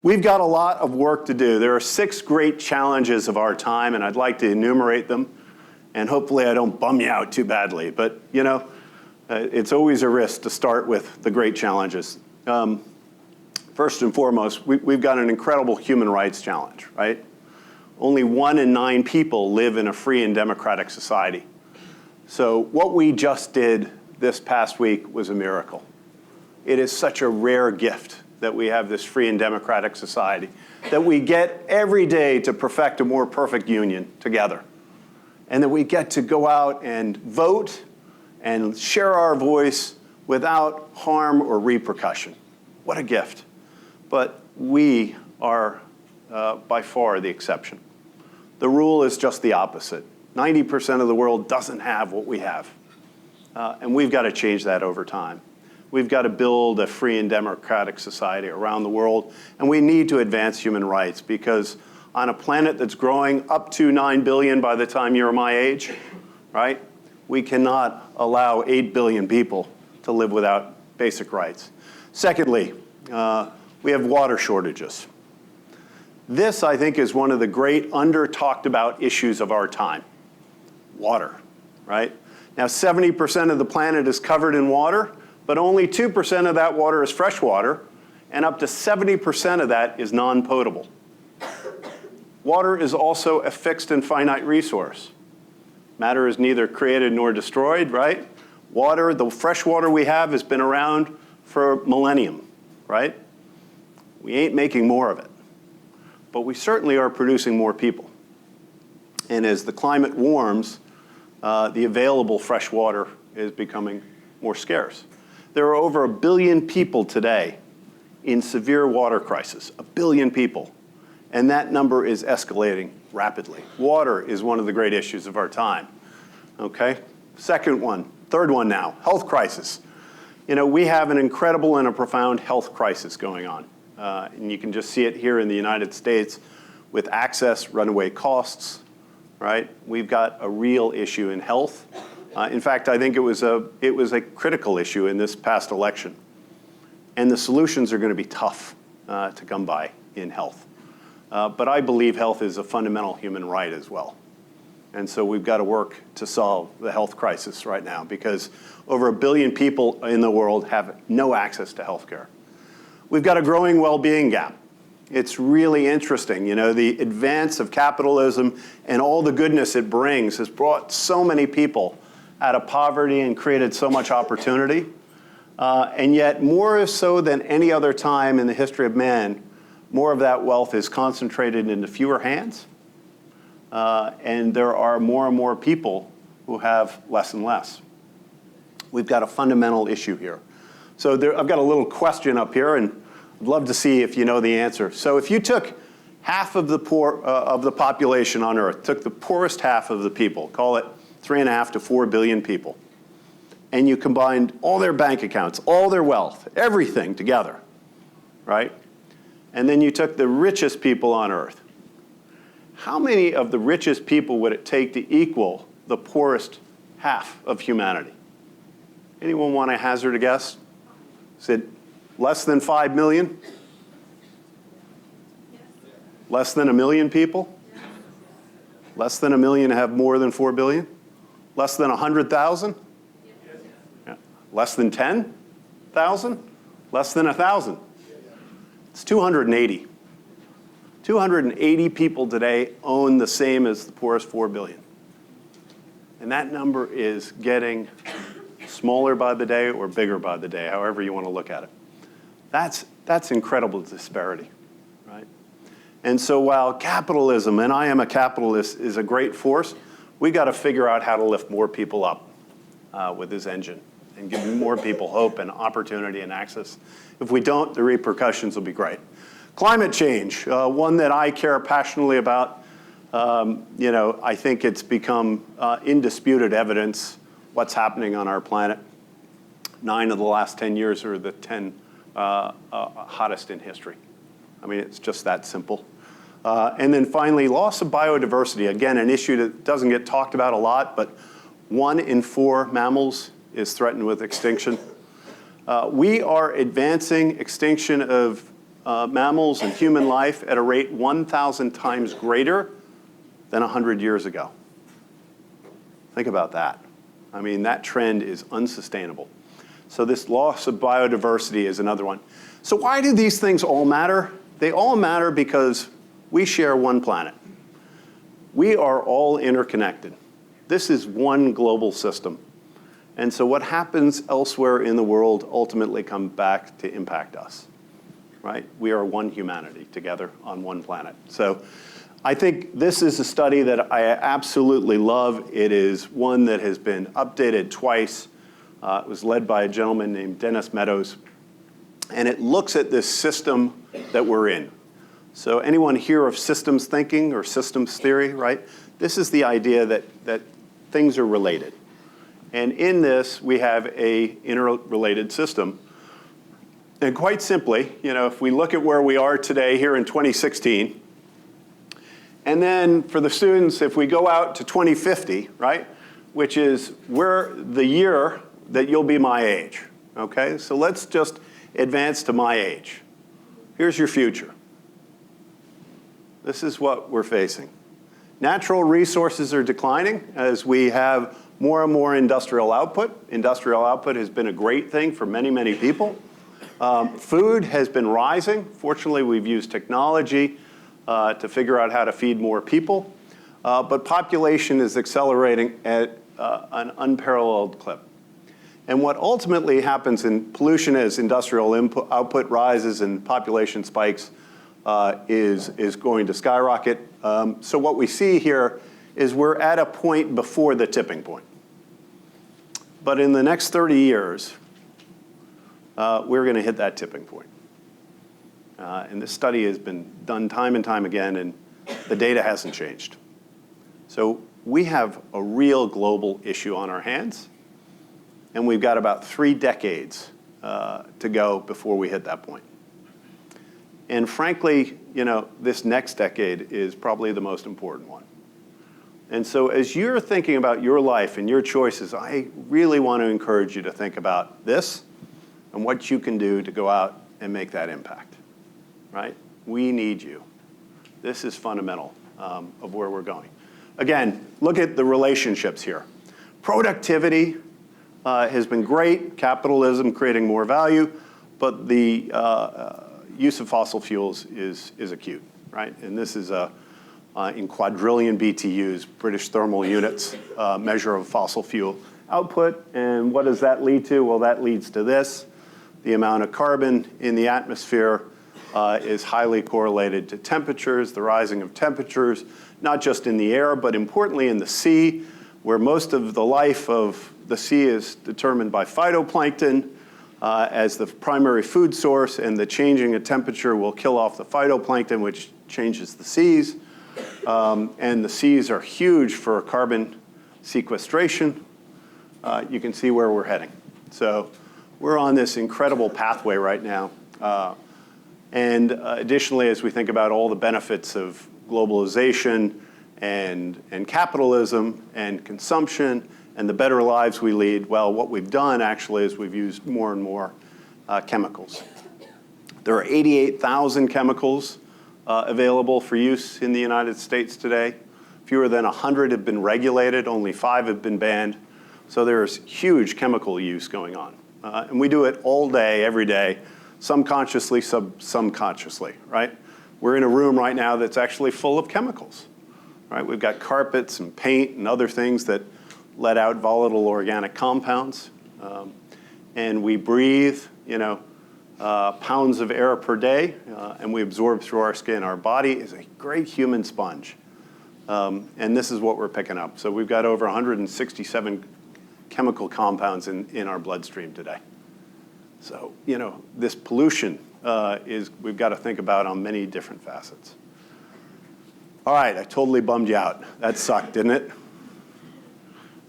We've got a lot of work to do. There are 6 great challenges of our time, and I'd like to enumerate them. And hopefully I don't bum you out too badly. But, you know, it's always a risk to start with the great challenges. First and foremost, we've got an incredible human rights challenge, right? Only 1 in 9 people live in a free and democratic society. So what we just did this past week was a miracle. It is such a rare gift that we have this free and democratic society, that we get every day to perfect a more perfect union together, and that we get to go out and vote and share our voice without harm or repercussion. What a gift. But we are by far the exception. The rule is just the opposite. 90% of the world doesn't have what we have. And we've got to change that over time. We've got to build a free and democratic society around the world, and we need to advance human rights, because on a planet that's growing up to 9 billion by the time you're my age, right, we cannot allow 8 billion people to live without basic rights. Secondly, we have water shortages. This, I think, is one of the great under-talked about issues of our time. Water, right? Now, 70% of the planet is covered in water, but only 2% of that water is fresh water, and up to 70% of that is non-potable. Water is also a fixed and finite resource. Matter is neither created nor destroyed, right? Water, the fresh water we have, has been around for a millennium, right? We ain't making more of it, but we certainly are producing more people. And as the climate warms, the available fresh water is becoming more scarce. There are over 1 billion people today in severe water crisis, 1 billion people, and that number is escalating rapidly. Water is one of the great issues of our time, okay? Third one now, health crisis. You know, we have an incredible and a profound health crisis going on, and you can just see it here in the United States with access, runaway costs, right? We've got a real issue in health. In fact, I think it was a critical issue in this past election. And the solutions are going to be tough to come by in health. But I believe health is a fundamental human right as well. And so we've got to work to solve the health crisis right now, because over 1 billion people in the world have no access to health care. We've got a growing well-being gap. It's really interesting. You know, the advance of capitalism and all the goodness it brings has brought so many people out of poverty and created so much opportunity. And yet, more so than any other time in the history of man, more of that wealth is concentrated into fewer hands. And there are more and more people who have less and less. We've got a fundamental issue here. So I've got a little question up here, and I'd love to see if you know the answer. So if you took half of the poor of the population on Earth, took the poorest half of the people, call it 3.5 to 4 billion people, and you combined all their bank accounts, all their wealth, everything together, right? And then you took the richest people on Earth. How many of the richest people would it take to equal the poorest half of humanity? Anyone want to hazard a guess? Is it less than 5 million? Yes. Less than 1 million people? Yes. Less than 1 million have more than 4 billion? Less than 100,000? Yes. Yeah. Less than 10,000? Less than 1,000? It's 280. 280 people today own the same as the poorest 4 billion. And that number is getting smaller by the day or bigger by the day, however you want to look at it. That's incredible disparity, right? And so while capitalism, and I am a capitalist, is a great force, we got to figure out how to lift more people up with this engine and give more people hope and opportunity and access. If we don't, the repercussions will be great. Climate change, one that I care passionately about. You know, I think it's become indisputed evidence what's happening on our planet. 9 of the last 10 years are the 10 hottest in history. I mean, it's just that simple. And then finally, loss of biodiversity. Again, an issue that doesn't get talked about a lot, but 1 in 4 mammals is threatened with extinction. We are advancing extinction of mammals and human life at a rate 1,000 times greater than 100 years ago. Think about that. I mean, that trend is unsustainable. So this loss of biodiversity is another one. So why do these things all matter? They all matter because we share one planet. We are all interconnected. This is one global system. And so what happens elsewhere in the world ultimately comes back to impact us, right? We are one humanity together on one planet. So I think this is a study that I absolutely love. It is one that has been updated twice. It was led by a gentleman named Dennis Meadows. And it looks at this system that we're in. So anyone hear of systems thinking or systems theory, right? This is the idea that things are related. And in this, we have an interrelated system. And quite simply, if we look at where we are today here in 2016, and then for the students, if we go out to 2050, right, which is the year that you'll be my age, okay? So let's just advance to my age. Here's your future. This is what we're facing. Natural resources are declining as we have more and more industrial output. Industrial output has been a great thing for many, many people. Food has been rising. Fortunately, we've used technology to figure out how to feed more people. But population is accelerating at an unparalleled clip. And what ultimately happens in pollution as industrial output rises and population spikes is going to skyrocket. So what we see here is we're at a point before the tipping point. But in the next 30 years, we're going to hit that tipping point. And this study has been done time and time again, and the data hasn't changed. So we have a real global issue on our hands, and we've got about 3 decades to go before we hit that point. And frankly, this next decade is probably the most important one. And so as you're thinking about your life and your choices, I really want to encourage you to think about this and what you can do to go out and make that impact, right? We need you. This is fundamental of where we're going. Again, look at the relationships here. Productivity has been great, capitalism creating more value, but the use of fossil fuels is acute, right? And this is in quadrillion BTUs, British thermal units, measure of fossil fuel output. And what does that lead to? Well, that leads to this. The amount of carbon in the atmosphere is highly correlated to temperatures, the rising of temperatures, not just in the air, but importantly in the sea, where most of the life of the sea is determined by phytoplankton as the primary food source, and the changing of temperature will kill off the phytoplankton, which changes the seas. And the seas are huge for carbon sequestration. You can see where we're heading. So we're on this incredible pathway right now. And additionally, as we think about all the benefits of globalization and capitalism and consumption and the better lives we lead, well, what we've done actually is we've used more and more chemicals. There are 88,000 chemicals available for use in the United States today. Fewer than 100 have been regulated, only 5 have been banned. So there's huge chemical use going on. And we do it all day, every day, some consciously, some subconsciously, right? We're in a room right now that's actually full of chemicals, right? We've got carpets and paint and other things that let out volatile organic compounds. And we breathe, pounds of air per day, and we absorb through our skin. Our body is a great human sponge. And this is what we're picking up. So we've got over 167 chemical compounds in our bloodstream today. So, this pollution we've got to think about on many different facets. All right, I totally bummed you out. That sucked, didn't it?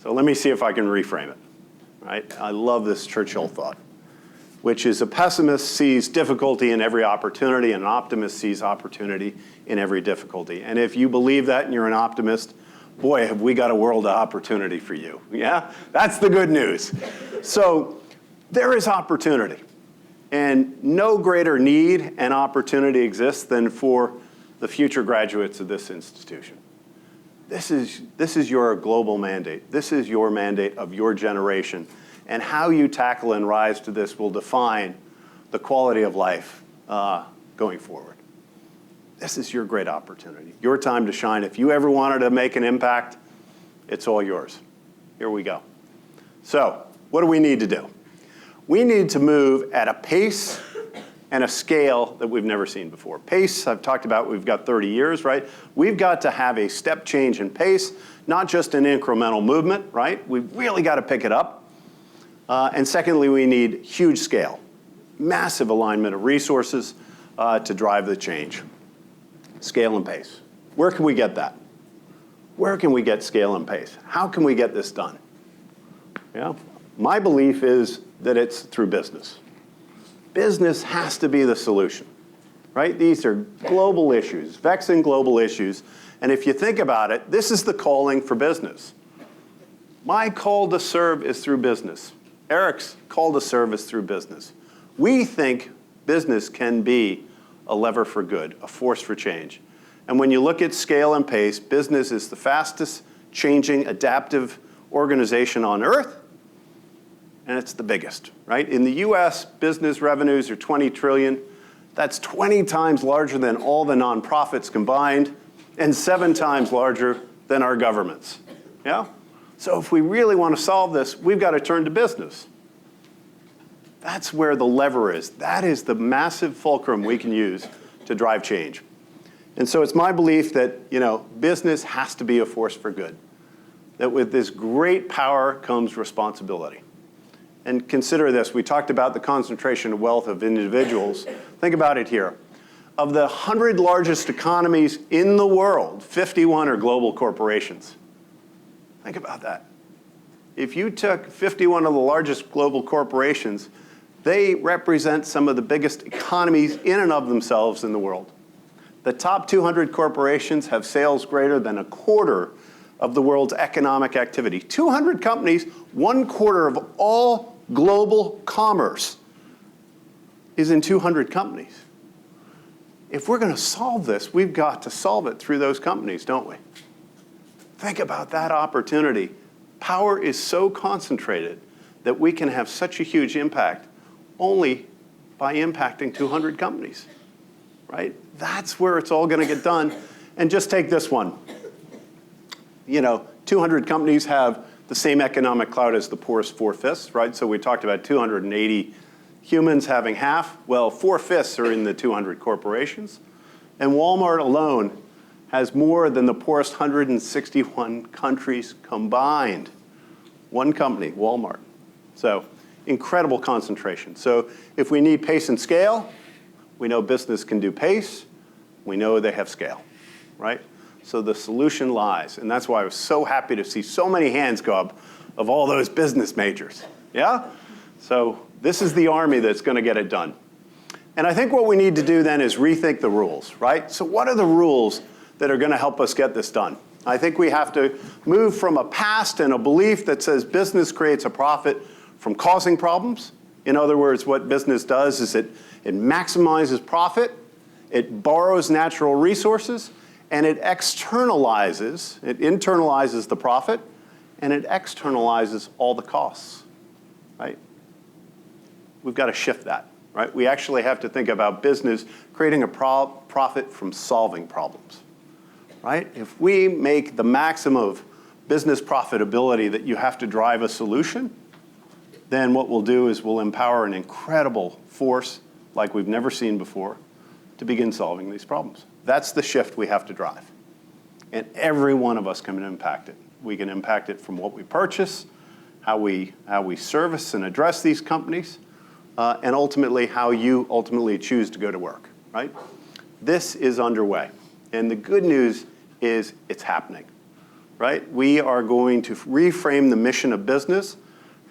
So let me see if I can reframe it, right? I love this Churchill thought, which is a pessimist sees difficulty in every opportunity, and an optimist sees opportunity in every difficulty. And if you believe that and you're an optimist, boy, have we got a world of opportunity for you, yeah? That's the good news. So there is opportunity. And no greater need and opportunity exists than for the future graduates of this institution. This is your global mandate. This is your mandate of your generation. And how you tackle and rise to this will define the quality of life going forward. This is your great opportunity, your time to shine. If you ever wanted to make an impact, it's all yours. Here we go. So, what do we need to do? We need to move at a pace and a scale that we've never seen before. Pace, I've talked about, we've got 30 years, right? We've got to have a step change in pace, not just an incremental movement, right? We've really got to pick it up. And secondly, we need huge scale, massive alignment of resources to drive the change. Scale and pace. Where can we get that? Where can we get scale and pace? How can we get this done? Yeah. My belief is that it's through business. Business has to be the solution, right? These are global issues, vexing global issues. And if you think about it, this is the calling for business. My call to serve is through business. Eric's call to serve is through business. We think business can be a lever for good, a force for change. And when you look at scale and pace, business is the fastest changing adaptive organization on earth, and it's the biggest, right? In the US, business revenues are 20 trillion. That's 20 times larger than all the nonprofits combined and 7 times larger than our governments, yeah? So if we really want to solve this, we've got to turn to business. That's where the lever is. That is the massive fulcrum we can use to drive change. And so it's my belief that, business has to be a force for good. That with this great power comes responsibility. And consider this, we talked about the concentration of wealth of individuals. Think about it here. Of the 100 largest economies in the world, 51 are global corporations. Think about that. If you took 51 of the largest global corporations, they represent some of the biggest economies in and of themselves in the world. The top 200 corporations have sales greater than a quarter of the world's economic activity. 200 companies, 1/4 of all global commerce is in 200 companies. If we're going to solve this, we've got to solve it through those companies, don't we? Think about that opportunity. Power is so concentrated that we can have such a huge impact only by impacting 200 companies, right? That's where it's all going to get done. And just take this one. 200 companies have the same economic clout as the poorest 4/5, right? So we talked about 280 humans having half. Well, 4/5 are in the 200 corporations. And Walmart alone has more than the poorest 161 countries combined. One company, Walmart. So incredible concentration. So if we need pace and scale, we know business can do pace. We know they have scale, right? So the solution lies. And that's why I was so happy to see so many hands go up of all those business majors, yeah? So this is the army that's going to get it done. And I think what we need to do then is rethink the rules, right? So what are the rules that are going to help us get this done? I think we have to move from a past and a belief that says business creates a profit from causing problems. In other words, what business does is it maximizes profit, it borrows natural resources, and it internalizes the profit, and it externalizes all the costs, right? We've got to shift that, right? We actually have to think about business creating a profit from solving problems, right? If we make the maximum of business profitability that you have to drive a solution, then what we'll do is we'll empower an incredible force like we've never seen before to begin solving these problems. That's the shift we have to drive. And every one of us can impact it. We can impact it from what we purchase, how we service and address these companies, and ultimately how you ultimately choose to go to work, right? This is underway. And the good news is it's happening, right? We are going to reframe the mission of business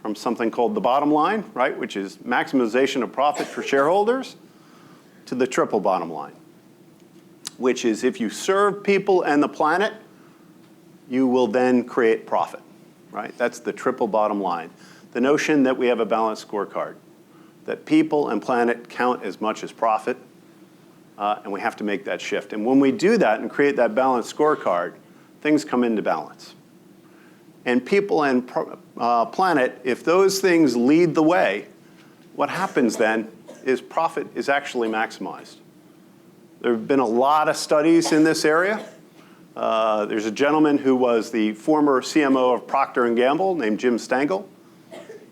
from something called the bottom line, right, which is maximization of profit for shareholders, to the triple bottom line, which is if you serve people and the planet, you will then create profit, right? That's the triple bottom line. The notion that we have a balanced scorecard. that people and planet count as much as profit, and we have to make that shift. And when we do that and create that balanced scorecard, things come into balance. And people and planet, if those things lead the way, what happens then is profit is actually maximized. There have been a lot of studies in this area. There's a gentleman who was the former CMO of Procter & Gamble named Jim Stengel.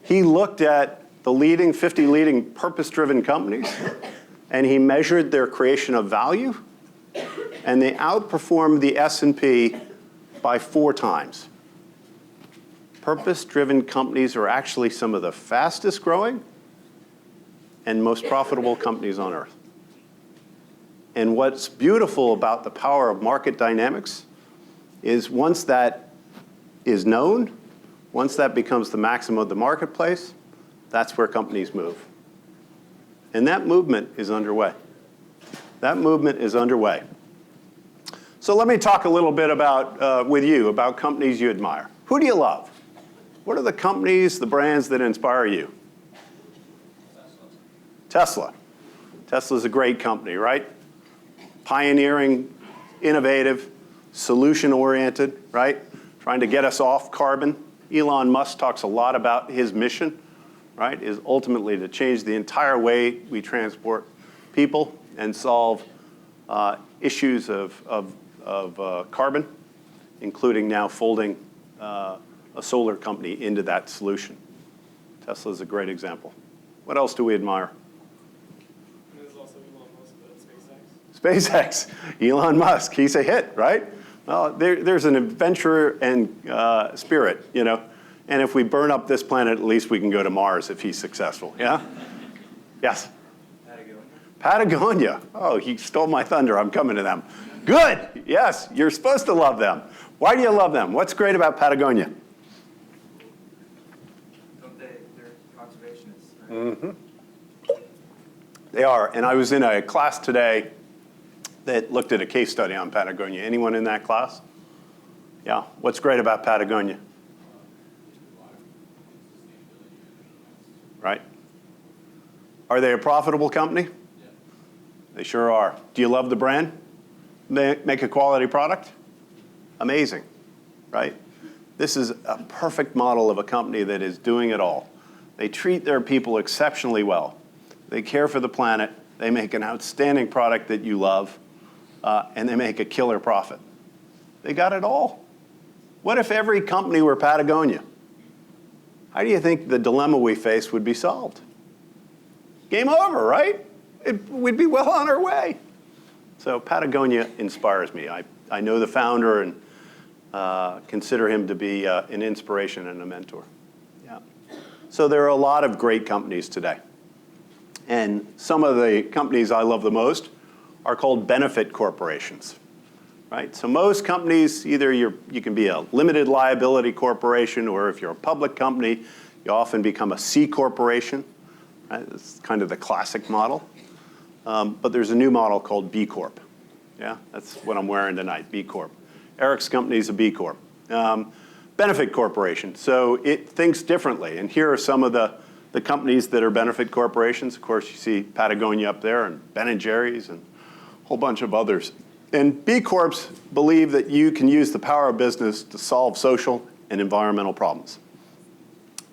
He looked at the 50 leading purpose-driven companies, and he measured their creation of value, and they outperformed the S&P by 4 times. Purpose-driven companies are actually some of the fastest growing and most profitable companies on earth. And what's beautiful about the power of market dynamics is once that is known, once that becomes the maximum of the marketplace, that's where companies move. And that movement is underway. That movement is underway. So let me talk a little bit about, with you, about companies you admire. Who do you love? What are the companies, the brands that inspire you? Tesla. Tesla's a great company, right? Pioneering, innovative, solution-oriented, right? Trying to get us off carbon. Elon Musk talks a lot about his mission, right? Is ultimately to change the entire way we transport people and solve issues of carbon, including now folding a solar company into that solution. Tesla's a great example. What else do we admire? SpaceX, Elon Musk, he's a hit, right? Well, there's an adventurer and spirit, you know. And if we burn up this planet, at least we can go to Mars if he's successful, yeah? Yes? Patagonia. Oh, he stole my thunder. I'm coming to them. Good. Yes, you're supposed to love them. Why do you love them? What's great about Patagonia? They're conservationists, right? Mm-hmm. They are. And I was in a class today that looked at a case study on Patagonia. Anyone in that class? Yeah. What's great about Patagonia? Right? Are they a profitable company? Yeah. They sure are. Do you love the brand? They make a quality product? Amazing, right? This is a perfect model of a company that is doing it all. They treat their people exceptionally well. They care for the planet. They make an outstanding product that you love. And they make a killer profit. They got it all. What if every company were Patagonia? How do you think the dilemma we face would be solved? Game over, right? We'd be well on our way. So Patagonia inspires me. I know the founder and consider him to be an inspiration and a mentor. Yeah. So there are a lot of great companies today. And some of the companies I love the most are called benefit corporations, right? So most companies, either you can be a limited liability corporation, or if you're a public company, you often become a C corporation. Right? It's kind of the classic model. But there's a new model called B Corp. Yeah, that's what I'm wearing tonight, B Corp. Eric's company is a B Corp. Benefit corporation, so it thinks differently. And here are some of the companies that are benefit corporations. Of course, you see Patagonia up there, and Ben & Jerry's, and whole bunch of others. And B Corps believe that you can use the power of business to solve social and environmental problems.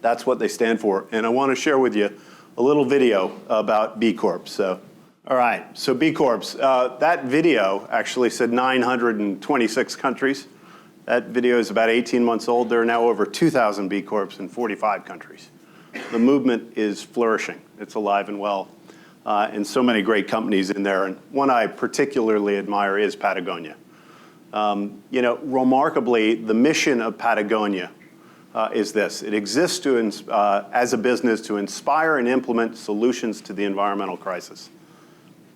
That's what they stand for. And I want to share with you a little video about B Corps. So, all right, so B Corps. That video actually said 926 countries. That video is about 18 months old. There are now over 2,000 B Corps in 45 countries. The movement is flourishing. It's alive and well. And so many great companies in there. And one I particularly admire is Patagonia. You know, remarkably, the mission of Patagonia is this. It exists to, as a business to inspire and implement solutions to the environmental crisis.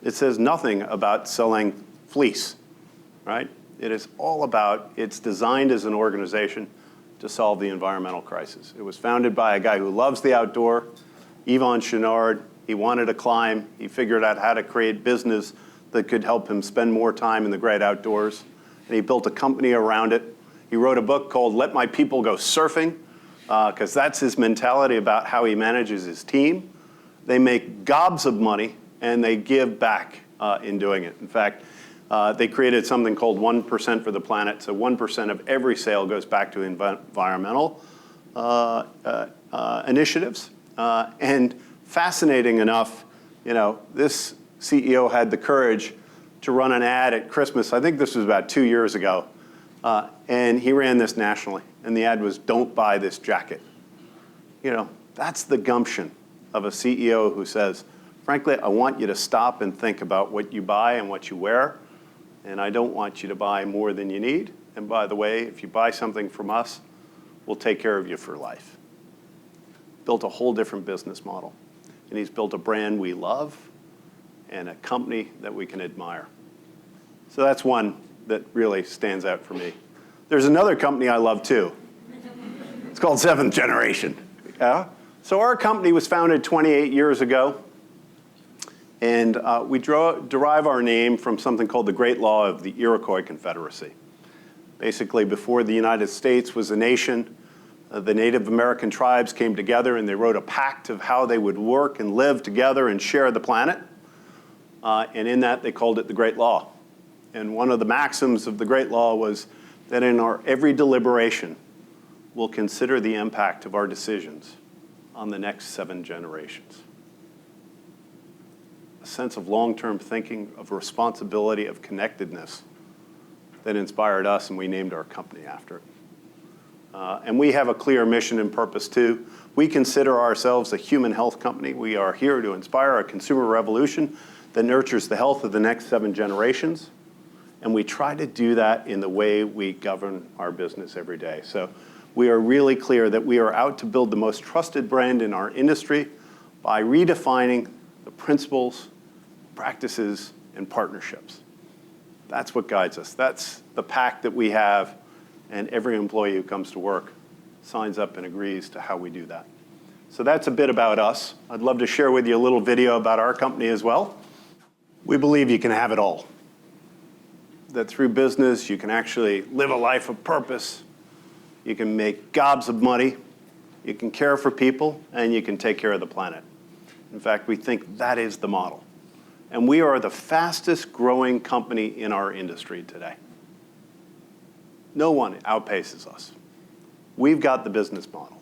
It says nothing about selling fleece, right? It is all about, it's designed as an organization to solve the environmental crisis. It was founded by a guy who loves the outdoor, Yvon Chouinard. He wanted to climb. He figured out how to create business that could help him spend more time in the great outdoors. And he built a company around it. He wrote a book called Let My People Go Surfing, because that's his mentality about how he manages his team. They make gobs of money, and they give back in doing it. In fact, they created something called 1% for the planet. So 1% of every sale goes back to environmental initiatives. And fascinating enough, this CEO had the courage to run an ad at Christmas. I think this was about 2 years ago. And he ran this nationally. And the ad was, "Don't buy this jacket." That's the gumption of a CEO who says, frankly, I want you to stop and think about what you buy and what you wear. And I don't want you to buy more than you need. And by the way, if you buy something from us, we'll take care of you for life. Built a whole different business model. And he's built a brand we love and a company that we can admire. So that's one that really stands out for me. There's another company I love too. It's called Seventh Generation. So our company was founded 28 years ago. And we derive our name from something called the Great Law of the Iroquois Confederacy. Basically, before the United States was a nation, the Native American tribes came together and they wrote a pact of how they would work and live together and share the planet. And in that, they called it the Great Law. And one of the maxims of the Great Law was that in our every deliberation, we'll consider the impact of our decisions on the next 7 generations. A sense of long-term thinking, of responsibility, of connectedness that inspired us, and we named our company after it. And we have a clear mission and purpose too. We consider ourselves a human health company. We are here to inspire a consumer revolution that nurtures the health of the next 7 generations. And we try to do that in the way we govern our business every day. So we are really clear that we are out to build the most trusted brand in our industry by redefining the principles, practices, and partnerships. That's what guides us. That's the pact that we have, and every employee who comes to work signs up and agrees to how we do that. So that's a bit about us. I'd love to share with you a little video about our company as well. We believe you can have it all. That through business, you can actually live a life of purpose. You can make gobs of money. You can care for people, and you can take care of the planet. In fact, we think that is the model. And we are the fastest growing company in our industry today. No one outpaces us. We've got the business model.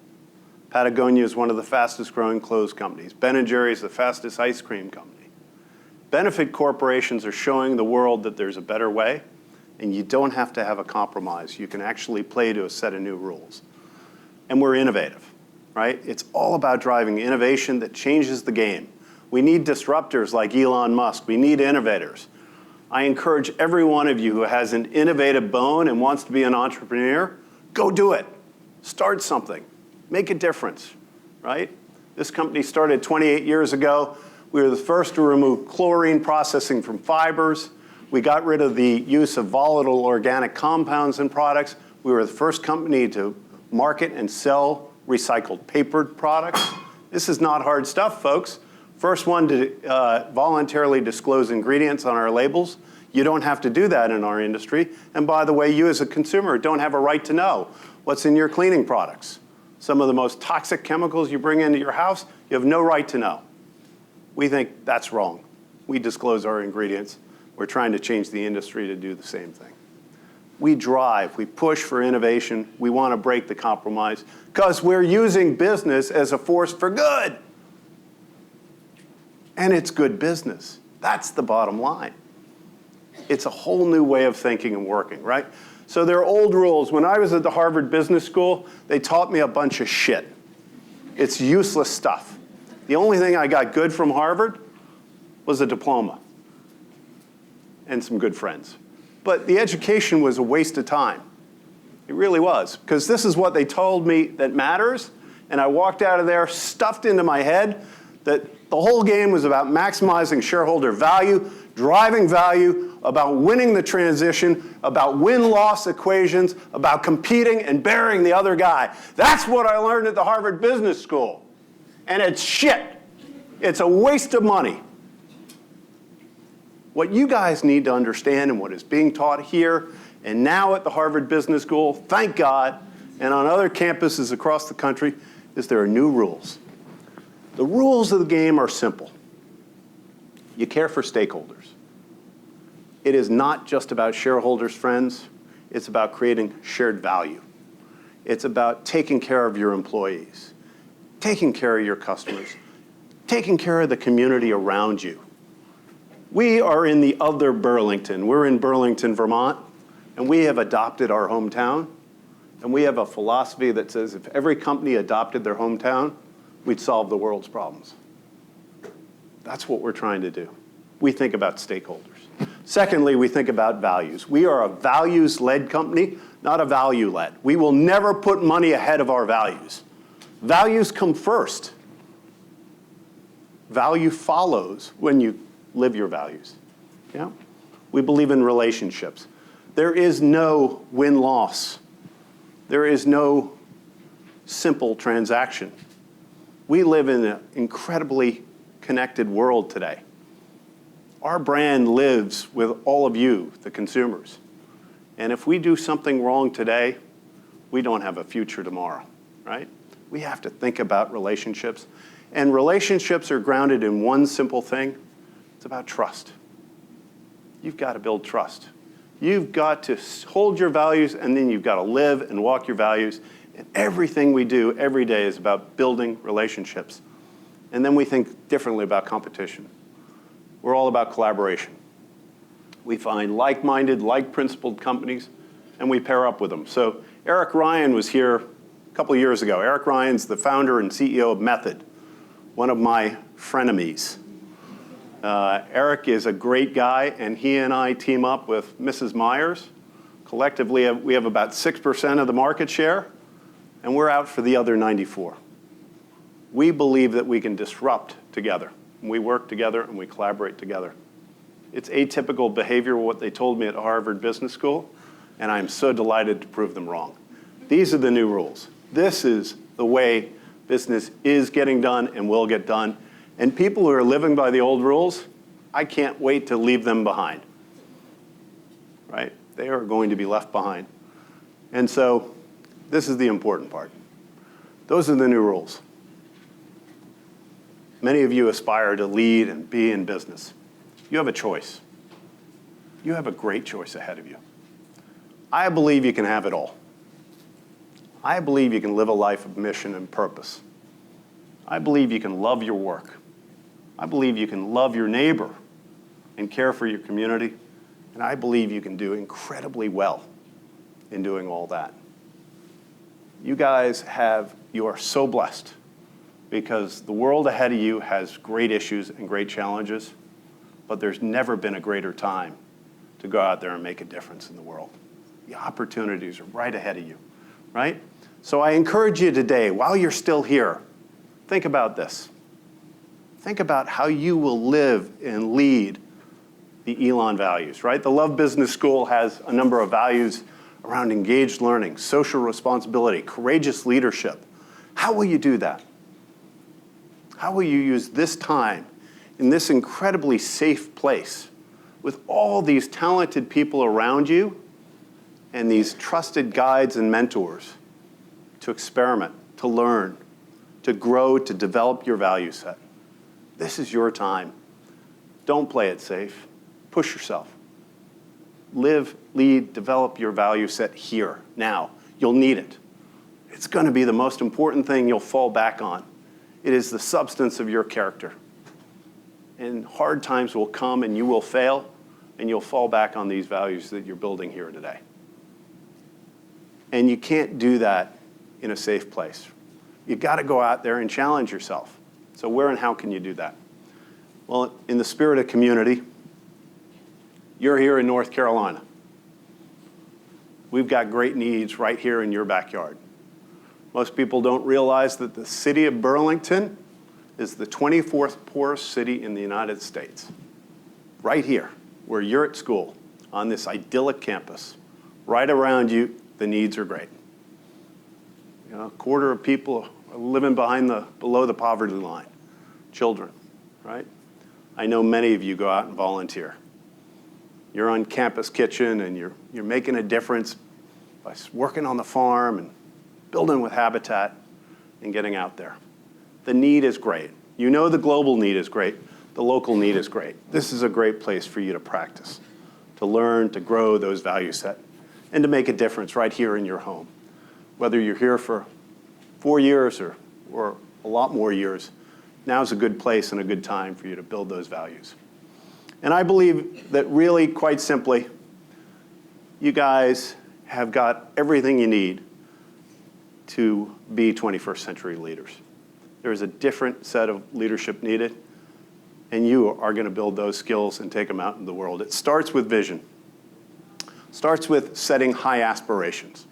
Patagonia is one of the fastest growing clothes companies. Ben & Jerry's the fastest ice cream company. Benefit corporations are showing the world that there's a better way, and you don't have to have a compromise. You can actually play to a set of new rules. And we're innovative, right? It's all about driving innovation that changes the game. We need disruptors like Elon Musk. We need innovators. I encourage every one of you who has an innovative bone and wants to be an entrepreneur, go do it. Start something. Make a difference, right? This company started 28 years ago. We were the first to remove chlorine processing from fibers. We got rid of the use of volatile organic compounds in products. We were the first company to market and sell recycled papered products. This is not hard stuff, folks. First one to voluntarily disclose ingredients on our labels. You don't have to do that in our industry. And by the way, you as a consumer don't have a right to know what's in your cleaning products. Some of the most toxic chemicals you bring into your house, you have no right to know. We think that's wrong. We disclose our ingredients. We're trying to change the industry to do the same thing. We drive, we push for innovation. We want to break the compromise because we're using business as a force for good. And it's good business. That's the bottom line. It's a whole new way of thinking and working, right? So there are old rules. When I was at the Harvard Business School, they taught me a bunch of shit. It's useless stuff. The only thing I got good from Harvard was a diploma and some good friends. But the education was a waste of time. It really was, because this is what they told me that matters, and I walked out of there stuffed into my head that the whole game was about maximizing shareholder value, driving value, about winning the transition, about win-loss equations, about competing and bearing the other guy. That's what I learned at the Harvard Business School. And it's shit. It's a waste of money. What you guys need to understand and what is being taught here and now at the Harvard Business School, thank God, and on other campuses across the country, is there are new rules. The rules of the game are simple. You care for stakeholders. It is not just about shareholders, friends. It's about creating shared value. It's about taking care of your employees, taking care of your customers, taking care of the community around you. We are in the other Burlington. We're in Burlington, Vermont, and we have adopted our hometown. And we have a philosophy that says if every company adopted their hometown, we'd solve the world's problems. That's what we're trying to do. We think about stakeholders. Secondly, we think about values. We are a values-led company, not a value-led. We will never put money ahead of our values. Values come first. Value follows when you live your values. Yeah? We believe in relationships. There is no win-loss. There is no simple transaction. We live in an incredibly connected world today. Our brand lives with all of you, the consumers. And if we do something wrong today, we don't have a future tomorrow, right? We have to think about relationships. And relationships are grounded in one simple thing. It's about trust. You've got to build trust. You've got to hold your values, and then you've got to live and walk your values. And everything we do every day is about building relationships. And then we think differently about competition. We're all about collaboration. We find like-minded, like-principled companies, and we pair up with them. So Eric Ryan was here a couple of years ago. Eric Ryan's the founder and CEO of Method, one of my frenemies. Eric is a great guy, and he and I team up with Mrs. Myers. Collectively, we have about 6% of the market share, and we're out for the other 94. We believe that we can disrupt together. We work together, and we collaborate together. It's atypical behavior, what they told me at Harvard Business School, and I'm so delighted to prove them wrong. These are the new rules. This is the way business is getting done and will get done. And people who are living by the old rules, I can't wait to leave them behind, right? They are going to be left behind. And so this is the important part. Those are the new rules. Many of you aspire to lead and be in business. You have a choice. You have a great choice ahead of you. I believe you can have it all. I believe you can live a life of mission and purpose. I believe you can love your work. I believe you can love your neighbor and care for your community. And I believe you can do incredibly well in doing all that. You guys you are so blessed because the world ahead of you has great issues and great challenges, but there's never been a greater time to go out there and make a difference in the world. The opportunities are right ahead of you, right? So I encourage you today, while you're still here, think about this. Think about how you will live and lead the Elon values, right? The Love Business School has a number of values around engaged learning, social responsibility, courageous leadership. How will you do that? How will you use this time in this incredibly safe place with all these talented people around you and these trusted guides and mentors to experiment, to learn, to grow, to develop your value set? This is your time. Don't play it safe. Push yourself. Live, lead, develop your value set here, now. You'll need it. It's going to be the most important thing you'll fall back on. It is the substance of your character. And hard times will come and you will fail, and you'll fall back on these values that you're building here today. And you can't do that in a safe place. You've got to go out there and challenge yourself. So where and how can you do that? Well, in the spirit of community, you're here in North Carolina. We've got great needs right here in your backyard. Most people don't realize that the city of Burlington is the 24th poorest city in the United States. Right here, where you're at school, on this idyllic campus. Right around you, the needs are great. You know, a quarter of people are living below the poverty line. Children, right? I know many of you go out and volunteer. You're on Campus Kitchen and you're making a difference by working on the farm and building with Habitat and getting out there. The need is great. You know the global need is great. The local need is great. This is a great place for you to practice, to learn, to grow those value set, and to make a difference right here in your home. Whether you're here for 4 years or a lot more years, now's a good place and a good time for you to build those values. And I believe that really, quite simply, you guys have got everything you need to be 21st century leaders. There is a different set of leadership needed, and you are going to build those skills and take them out in the world. It starts with vision. It starts with setting high aspirations,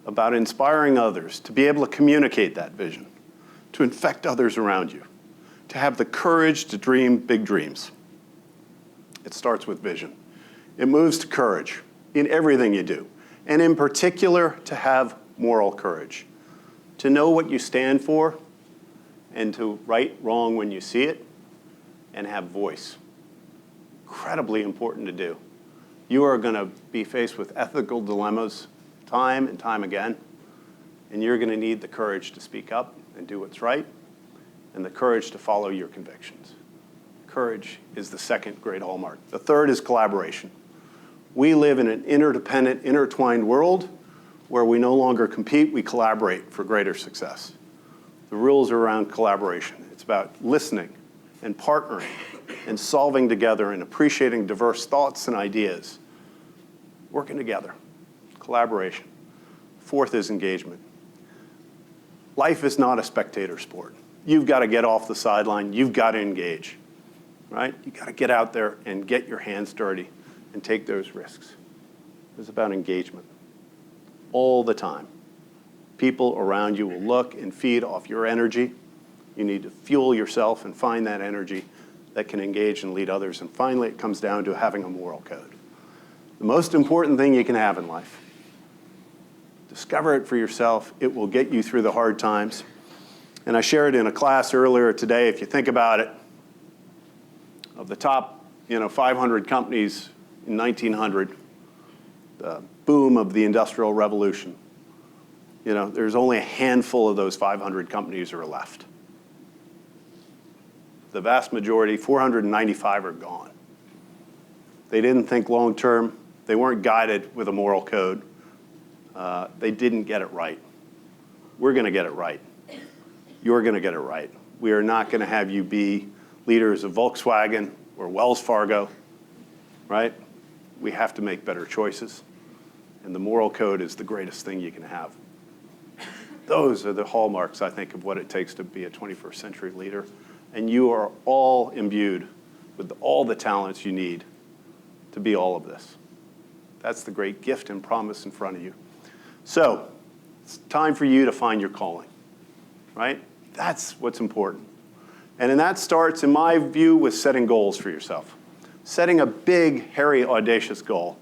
about inspiring others to be able to communicate that vision, to infect others around you, to have the courage to dream big dreams. It starts with vision. It moves to courage in everything you do, and in particular, to have moral courage, to know what you stand for, and to right wrong when you see it, and have voice. Incredibly important to do. You are going to be faced with ethical dilemmas time and time again, and you're going to need the courage to speak up and do what's right, and the courage to follow your convictions. Courage is the second great hallmark. The third is collaboration. We live in an interdependent, intertwined world where we no longer compete, we collaborate for greater success. The rules are around collaboration. It's about listening and partnering and solving together and appreciating diverse thoughts and ideas. Working together, collaboration. Fourth is engagement. Life is not a spectator sport. You've got to get off the sideline. You've got to engage, right? You've got to get out there and get your hands dirty and take those risks. It's about engagement all the time. People around you will look and feed off your energy. You need to fuel yourself and find that energy that can engage and lead others. And finally, it comes down to having a moral code. The most important thing you can have in life. Discover it for yourself. It will get you through the hard times. And I shared in a class earlier today, if you think about it, of the top 500 companies in 1900, the boom of the Industrial Revolution, there's only a handful of those 500 companies are left. The vast majority, 495, are gone. They didn't think long term. They weren't guided with a moral code. They didn't get it right. We're going to get it right. You're going to get it right. We are not going to have you be leaders of Volkswagen or Wells Fargo, right? We have to make better choices. And the moral code is the greatest thing you can have. Those are the hallmarks, I think, of what it takes to be a 21st century leader. And you are all imbued with all the talents you need to be all of this. That's the great gift and promise in front of you. So it's time for you to find your calling, right? That's what's important. And that starts, in my view, with setting goals for yourself. Setting a big, hairy, audacious goal.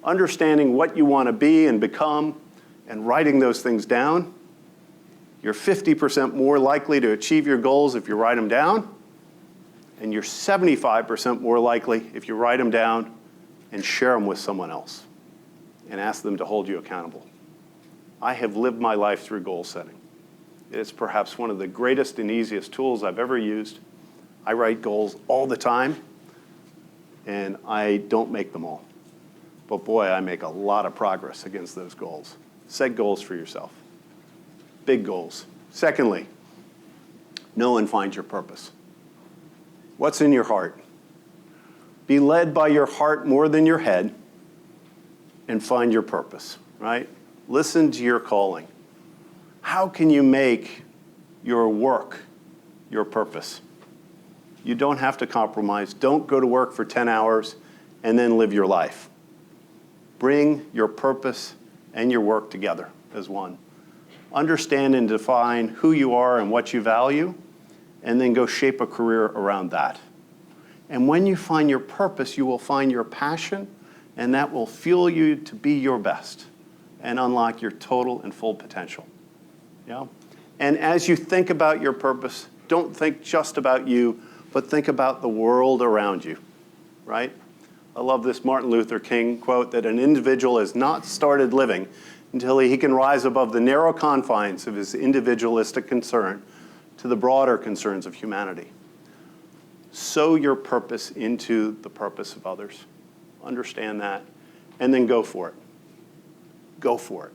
Understanding what you want to be and become and writing those things down. You're 50% more likely to achieve your goals if you write them down. And you're 75% more likely if you write them down and share them with someone else and ask them to hold you accountable. I have lived my life through goal setting. It's perhaps one of the greatest and easiest tools I've ever used. I write goals all the time, and I don't make them all. But boy, I make a lot of progress against those goals. Set goals for yourself. Big goals. Secondly, know and find your purpose. What's in your heart? Be led by your heart more than your head and find your purpose, right? Listen to your calling. How can you make your work your purpose? You don't have to compromise. Don't go to work for 10 hours and then live your life. Bring your purpose and your work together as one. Understand and define who you are and what you value, and then go shape a career around that. And when you find your purpose, you will find your passion, and that will fuel you to be your best and unlock your total and full potential. Yeah? And as you think about your purpose, don't think just about you, but think about the world around you, right? I love this Martin Luther King quote that an individual has not started living until he can rise above the narrow confines of his individualistic concern to the broader concerns of humanity. Sow your purpose into the purpose of others. Understand that, and then go for it. Go for it.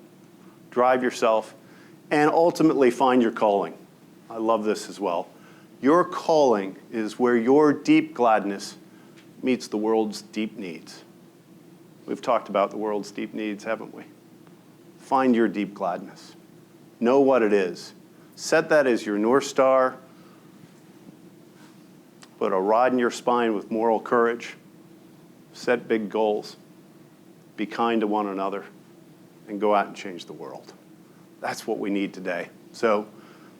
Drive yourself, and ultimately find your calling. I love this as well. Your calling is where your deep gladness meets the world's deep needs. We've talked about the world's deep needs, haven't we? Find your deep gladness. Know what it is. Set that as your North Star. Put a rod in your spine with moral courage. Set big goals. Be kind to one another. And go out and change the world. That's what we need today. So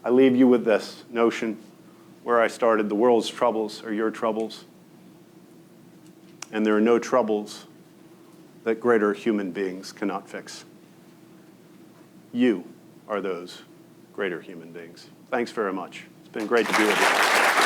I leave you with this notion where I started. The world's troubles are your troubles. And there are no troubles that greater human beings cannot fix. You are those greater human beings. Thanks very much. It's been great to be with you.